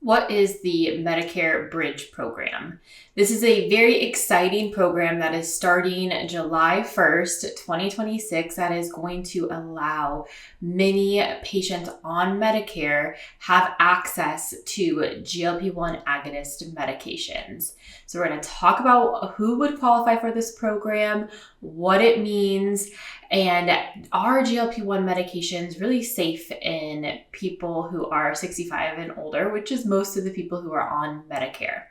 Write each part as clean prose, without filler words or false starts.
What is the Medicare Bridge program? This is a very exciting program that is starting July 1st, 2026, that is going to allow many patients on Medicare have access to GLP-1 agonist medications. So we're going to talk about who would qualify for this program, what it means, and are GLP-1 medications really safe in people who are 65 and older, which is most of the people who are on Medicare.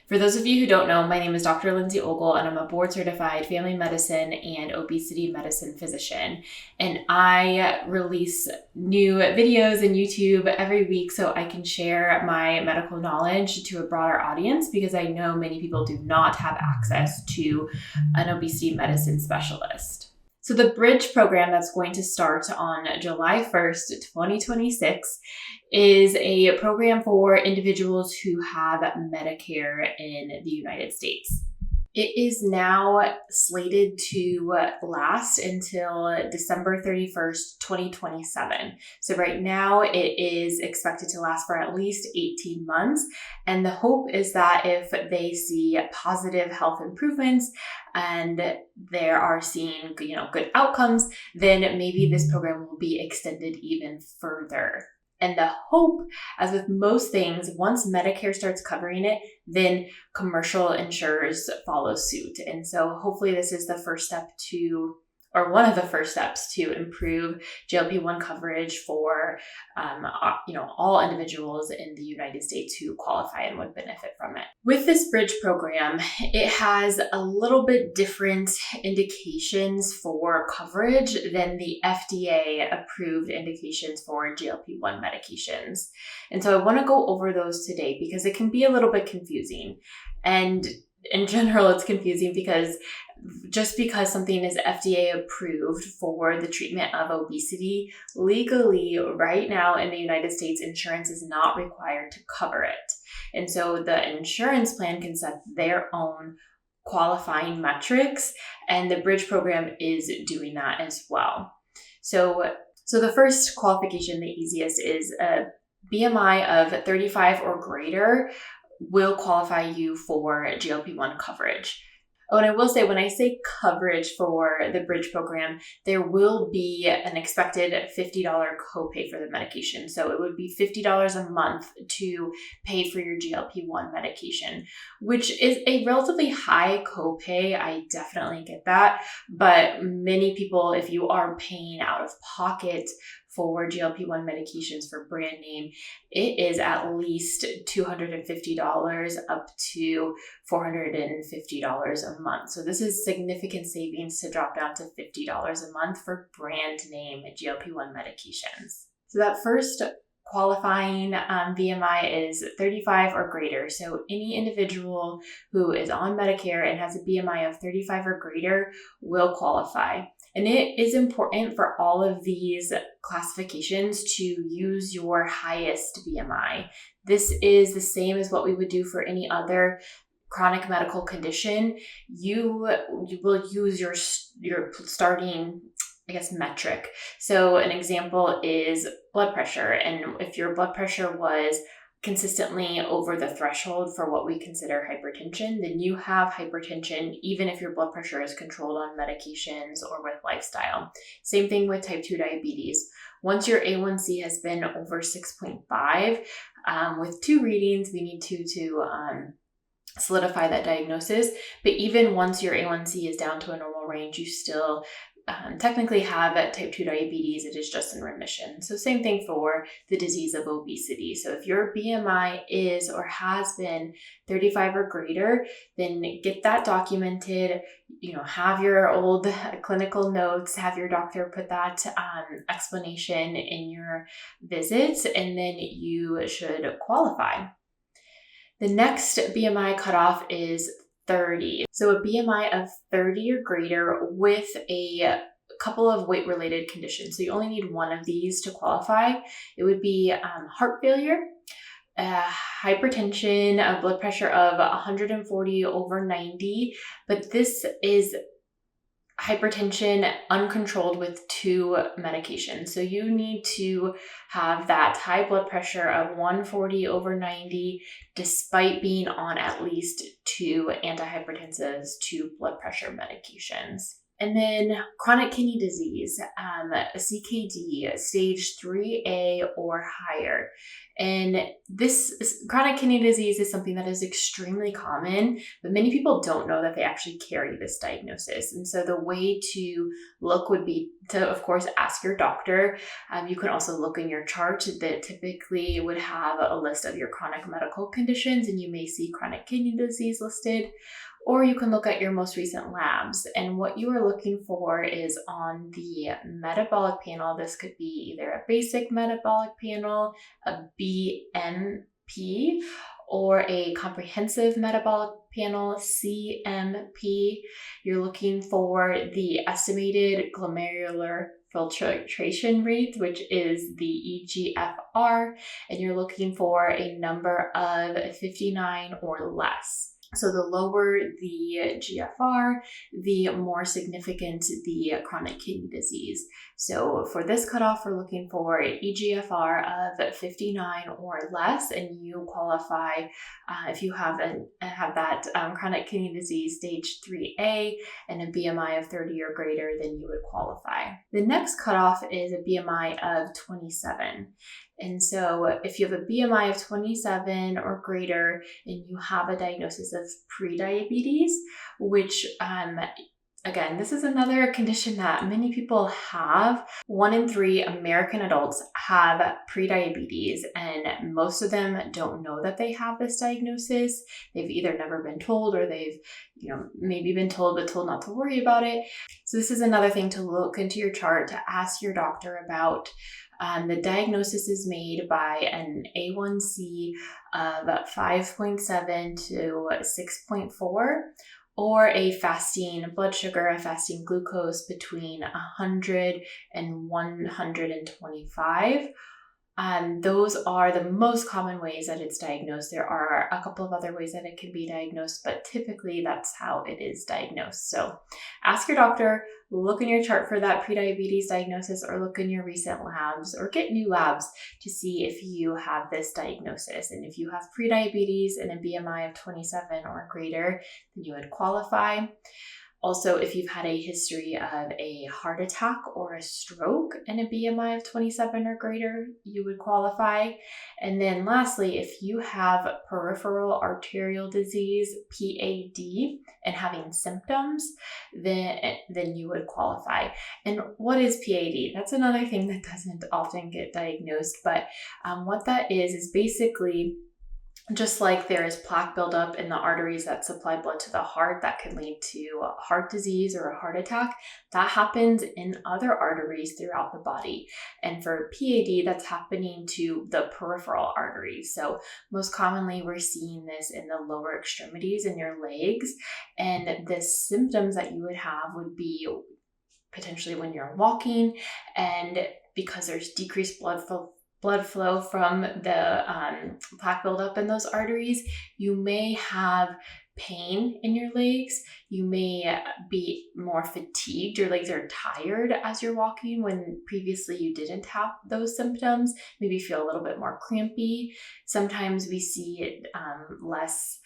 For those of you who don't know, my name is Dr. Lindsay Ogle, and I'm a board-certified family medicine and obesity medicine physician. And I release new videos on YouTube every week so I can share my medical knowledge to a broader audience, because I know many people do not have access to an obesity medicine specialist. So the Bridge program that's going to start on July 1st, 2026 is a program for individuals who have Medicare in the United States. It is now slated to last until December 31st, 2027. So right now it is expected to last for at least 18 months. And the hope is that if they see positive health improvements and they are seeing, good outcomes, then maybe this program will be extended even further. And the hope, as with most things, once Medicare starts covering it, then commercial insurers follow suit. And so hopefully this is the first step one of the first steps to improve GLP-1 coverage for, all individuals in the United States who qualify and would benefit from it. With this Bridge program, it has a little bit different indications for coverage than the FDA approved indications for GLP-1 medications. And so I want to go over those today because it can be a little bit confusing. And in general, it's confusing because just because something is FDA approved for the treatment of obesity, legally right now in the United States, insurance is not required to cover it. And so the insurance plan can set their own qualifying metrics, and the Bridge program is doing that as well. So the first qualification, the easiest, is a BMI of 35 or greater will qualify you for GLP-1 coverage. Oh, and I will say, when I say coverage for the Bridge program, there will be an expected $50 copay for the medication. So it would be $50 a month to pay for your GLP-1 medication, which is a relatively high copay. I definitely get that. But many people, if you are paying out of pocket for GLP-1 medications for brand name, it is at least $250 up to $450 a month. So this is significant savings to drop down to $50 a month for brand name GLP-1 medications. So that first qualifying BMI is 35 or greater. So any individual who is on Medicare and has a BMI of 35 or greater will qualify. And it is important for all of these classifications to use your highest BMI. This is the same as what we would do for any other chronic medical condition. You will use your starting, metric. So an example is blood pressure. And if your blood pressure was consistently over the threshold for what we consider hypertension, then you have hypertension even if your blood pressure is controlled on medications or with lifestyle. Same thing with type 2 diabetes. Once your A1C has been over 6.5, with 2 readings, we need to solidify that diagnosis. But even once your A1C is down to a normal range, you still technically have type 2 diabetes. It is just in remission. So same thing for the disease of obesity. So if your BMI is or has been 35 or greater, then get that documented, have your old clinical notes, have your doctor put that explanation in your visits, and then you should qualify. The next BMI cutoff is 30. So a BMI of 30 or greater with a couple of weight-related conditions. So you only need one of these to qualify. It would be heart failure, hypertension, a blood pressure of 140 over 90. But this is hypertension uncontrolled with 2 medications. So you need to have that high blood pressure of 140/90 despite being on at least 2 antihypertensives, 2 blood pressure medications. And then chronic kidney disease, CKD, stage 3A or higher. And this chronic kidney disease is something that is extremely common, but many people don't know that they actually carry this diagnosis. And so the way to look would be to, of course, ask your doctor. You can also look in your chart that typically would have a list of your chronic medical conditions, and you may see chronic kidney disease listed. Or you can look at your most recent labs. And what you are looking for is on the metabolic panel. This could be either a basic metabolic panel, a BMP, or a comprehensive metabolic panel, CMP. You're looking for the estimated glomerular filtration rate, which is the eGFR, and you're looking for a number of 59 or less. So the lower the GFR, the more significant the chronic kidney disease. So for this cutoff, we're looking for an eGFR of 59 or less, and you qualify if you have that chronic kidney disease stage 3A and a BMI of 30 or greater, then you would qualify. The next cutoff is a BMI of 27. And so if you have a BMI of 27 or greater and you have a diagnosis of prediabetes, which again, this is another condition that many people have. 1 in 3 American adults have prediabetes, and most of them don't know that they have this diagnosis. They've either never been told, or they've maybe been told but told not to worry about it. So this is another thing to look into your chart, to ask your doctor about. The diagnosis is made by an A1C of 5.7 to 6.4, or a fasting blood sugar, a fasting glucose between 100 and 125. Those are the most common ways that it's diagnosed. There are a couple of other ways that it can be diagnosed, but typically that's how it is diagnosed. So ask your doctor, look in your chart for that prediabetes diagnosis, or look in your recent labs, or get new labs to see if you have this diagnosis. And if you have prediabetes and a BMI of 27 or greater, then you would qualify. Also, if you've had a history of a heart attack or a stroke and a BMI of 27 or greater, you would qualify. And then lastly, if you have peripheral arterial disease, PAD, and having symptoms, then you would qualify. And what is PAD? That's another thing that doesn't often get diagnosed, but what that is basically, just like there is plaque buildup in the arteries that supply blood to the heart that can lead to heart disease or a heart attack, that happens in other arteries throughout the body. And for PAD, that's happening to the peripheral arteries. So most commonly, we're seeing this in the lower extremities in your legs. And the symptoms that you would have would be potentially when you're walking, and because there's decreased blood flow from the plaque buildup in those arteries, you may have pain in your legs. You may be more fatigued. Your legs are tired as you're walking when previously you didn't have those symptoms. Maybe feel a little bit more crampy. Sometimes we see less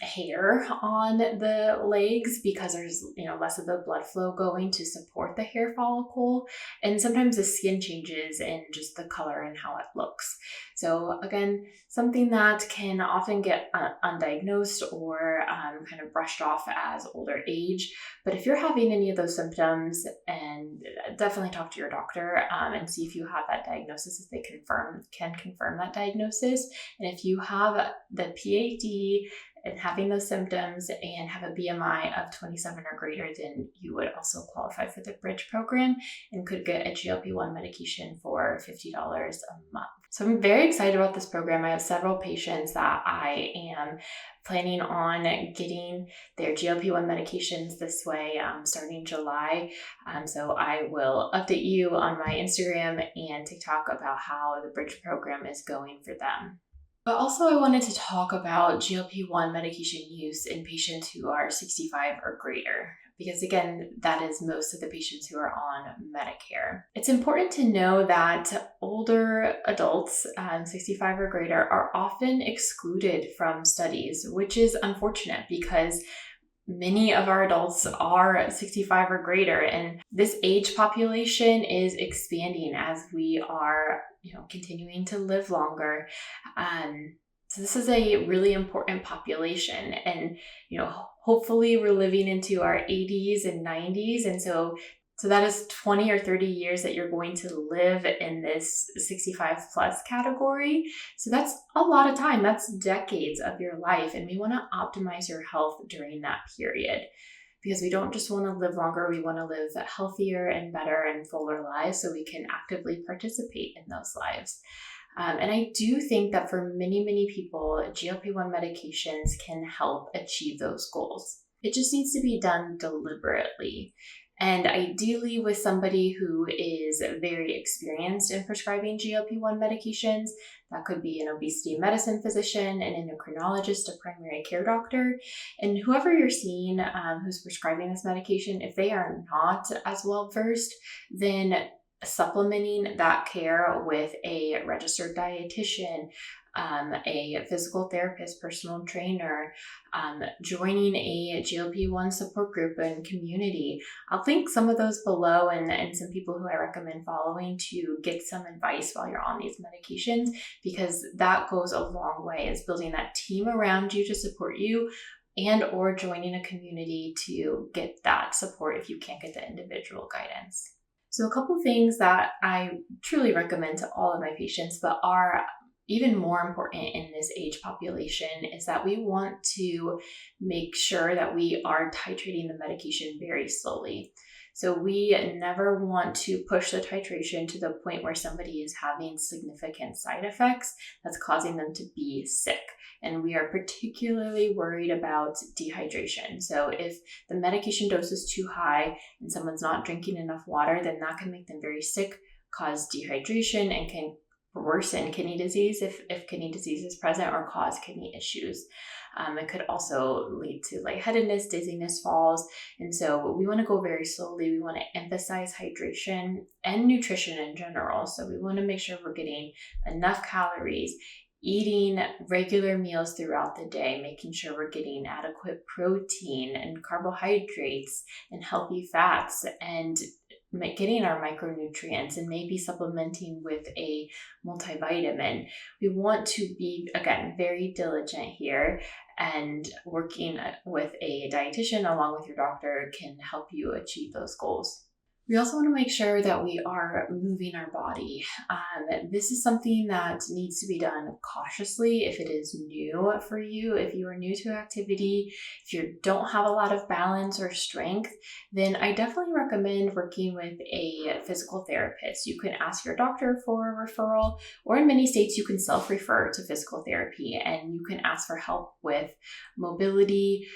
hair on the legs because there's less of the blood flow going to support the hair follicle, and sometimes the skin changes in just the color and how it looks. So again, something that can often get undiagnosed or kind of brushed off as older age. But if you're having any of those symptoms, and definitely talk to your doctor and see if you have that diagnosis, if they can confirm that diagnosis. And if you have the PAD and having those symptoms and have a BMI of 27 or greater, then you would also qualify for the Bridge program and could get a GLP-1 medication for $50 a month. So I'm very excited about this program. I have several patients that I am planning on getting their GLP-1 medications this way starting July. So I will update you on my Instagram and TikTok about how the Bridge program is going for them. But also I wanted to talk about GLP-1 medication use in patients who are 65 or greater, because again, that is most of the patients who are on Medicare. It's important to know that older adults, 65 or greater, are often excluded from studies, which is unfortunate because many of our adults are 65 or greater, and this age population is expanding as we are, continuing to live longer. So this is a really important population, and hopefully we're living into our 80s and 90s, and so that is 20 or 30 years that you're going to live in this 65 plus category. So that's a lot of time. That's decades of your life. And we want to optimize your health during that period because we don't just want to live longer. We want to live healthier and better and fuller lives so we can actively participate in those lives. And I do think that for many, many people, GLP-1 medications can help achieve those goals. It just needs to be done deliberately. And ideally with somebody who is very experienced in prescribing GLP-1 medications. That could be an obesity medicine physician, an endocrinologist, a primary care doctor, and whoever you're seeing who's prescribing this medication, if they are not as well versed, then supplementing that care with a registered dietitian, a physical therapist, personal trainer, joining a GLP-1 support group and community. I'll link some of those below and some people who I recommend following to get some advice while you're on these medications, because that goes a long way, is building that team around you to support you and or joining a community to get that support if you can't get the individual guidance. So a couple things that I truly recommend to all of my patients, but are even more important in this age population, is that we want to make sure that we are titrating the medication very slowly. So we never want to push the titration to the point where somebody is having significant side effects that's causing them to be sick. And we are particularly worried about dehydration. So if the medication dose is too high and someone's not drinking enough water, then that can make them very sick, cause dehydration, and can worsen kidney disease if kidney disease is present, or cause kidney issues. It could also lead to lightheadedness, dizziness, falls. And so we want to go very slowly. We want to emphasize hydration and nutrition in general. So we want to make sure we're getting enough calories, eating regular meals throughout the day, making sure we're getting adequate protein and carbohydrates and healthy fats, and getting our micronutrients, and maybe supplementing with a multivitamin. We want to be, again, very diligent here, and working with a dietitian along with your doctor can help you achieve those goals. We also want to make sure that we are moving our body. This is something that needs to be done cautiously if it is new for you. If you are new to activity, if you don't have a lot of balance or strength, then I definitely recommend working with a physical therapist. You can ask your doctor for a referral, or in many states you can self-refer to physical therapy, and you can ask for help with mobility,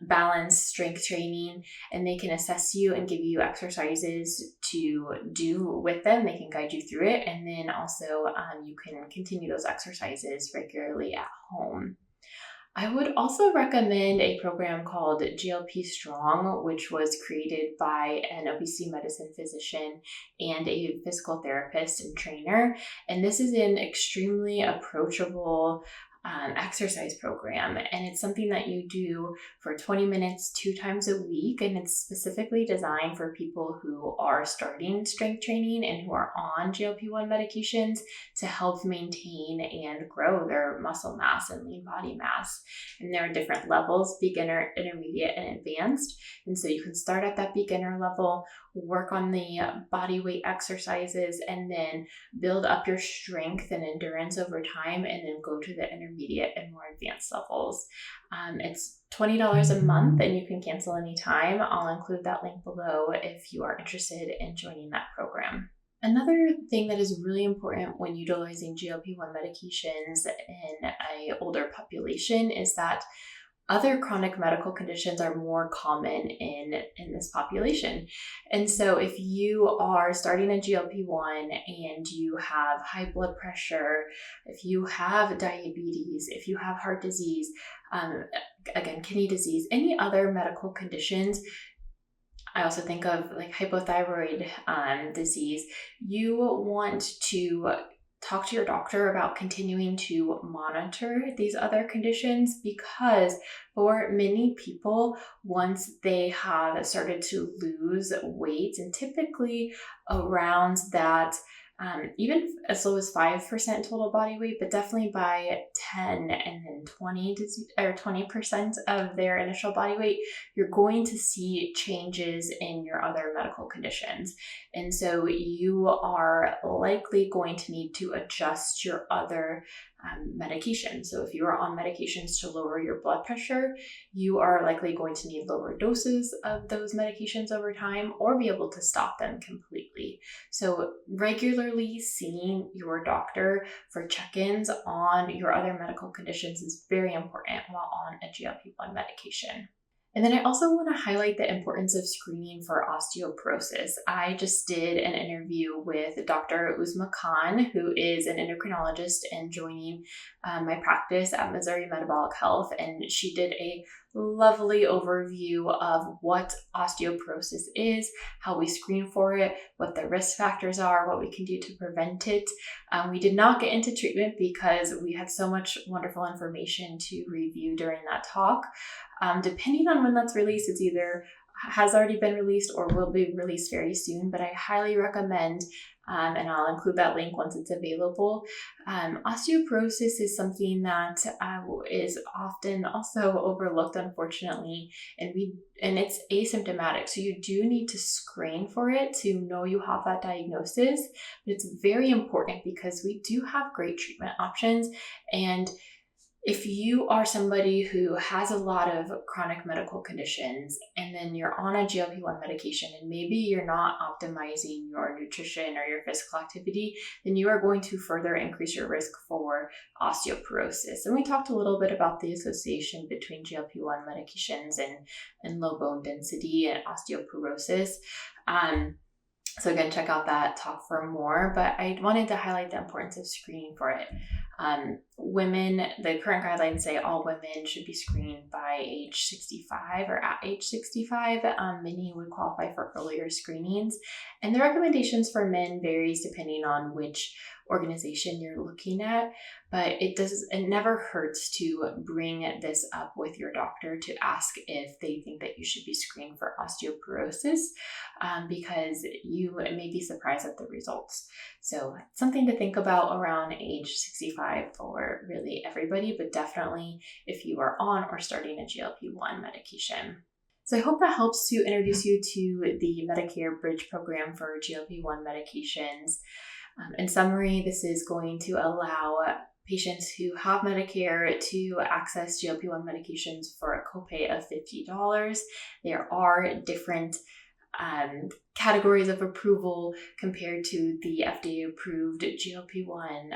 balance, strength training, and they can assess you and give you exercises to do with them. They can guide you through it, and then also you can continue those exercises regularly at home. I would also recommend a program called GLP Strong, which was created by an obesity medicine physician and a physical therapist and trainer. And this is an extremely approachable exercise program, and it's something that you do for 20 minutes 2 times a week, and it's specifically designed for people who are starting strength training and who are on GLP-1 medications to help maintain and grow their muscle mass and lean body mass. And there are different levels: beginner, intermediate, and advanced. And so you can start at that beginner level, work on the body weight exercises, and then build up your strength and endurance over time, and then go to the intermediate and more advanced levels. It's $20 a month, and you can cancel anytime. I'll include that link below if you are interested in joining that program. Another thing that is really important when utilizing GLP-1 medications in an older population is that other chronic medical conditions are more common in this population. And so if you are starting a GLP-1 and you have high blood pressure, if you have diabetes, if you have heart disease, again, kidney disease, any other medical conditions, I also think of like hypothyroid disease. You want to talk to your doctor about continuing to monitor these other conditions, because for many people, once they have started to lose weight, and typically around that, even as low as 5% total body weight, but definitely by 10 and then 20% of their initial body weight, you're going to see changes in your other medical conditions. And so you are likely going to need to adjust your other medications. So if you are on medications to lower your blood pressure, you are likely going to need lower doses of those medications over time, or be able to stop them completely. So regularly seeing your doctor for check-ins on your other medical conditions is very important while on a GLP-1 medication. And then I also want to highlight the importance of screening for osteoporosis. I just did an interview with Dr. Uzma Khan, who is an endocrinologist and joining my practice at Missouri Metabolic Health. And she did a lovely overview of what osteoporosis is, how we screen for it, what the risk factors are, what we can do to prevent it. We did not get into treatment because we had so much wonderful information to review during that talk. Depending on when that's released, it's either has already been released or will be released very soon, but I highly recommend, and I'll include that link once it's available. Osteoporosis is something that is often also overlooked, unfortunately, and it's asymptomatic. So you do need to screen for it to know you have that diagnosis, but it's very important because we do have great treatment options. And if you are somebody who has a lot of chronic medical conditions, and then you're on a GLP-1 medication, and maybe you're not optimizing your nutrition or your physical activity, then you are going to further increase your risk for osteoporosis. And we talked a little bit about the association between GLP-1 medications and low bone density and osteoporosis. So again, check out that talk for more, but I wanted to highlight the importance of screening for it. Women, the current guidelines say all women should be screened by age 65 or at age 65. Many would qualify for earlier screenings, and the recommendations for men varies depending on which organization you're looking at, but it never hurts to bring this up with your doctor to ask if they think that you should be screened for osteoporosis, because you may be surprised at the results. So something to think about around age 65 for really everybody, but definitely if you are on or starting a GLP-1 medication. So I hope that helps to introduce you to the Medicare Bridge program for GLP-1 medications. In summary, this is going to allow patients who have Medicare to access GLP-1 medications for a copay of $50. There are different categories of approval compared to the FDA-approved GLP-1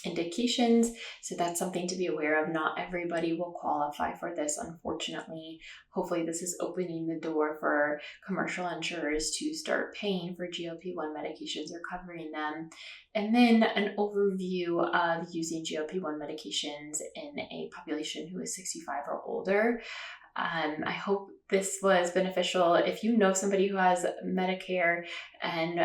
indications. So that's something to be aware of. Not everybody will qualify for this, unfortunately. Hopefully this is opening the door for commercial insurers to start paying for GLP-1 medications or covering them. And then an overview of using GLP-1 medications in a population who is 65 or older. I hope this was beneficial. If you know somebody who has Medicare and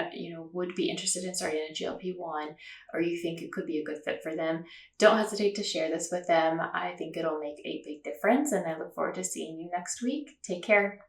would be interested in starting a GLP-1, or you think it could be a good fit for them, don't hesitate to share this with them. I think it'll make a big difference, and I look forward to seeing you next week. Take care.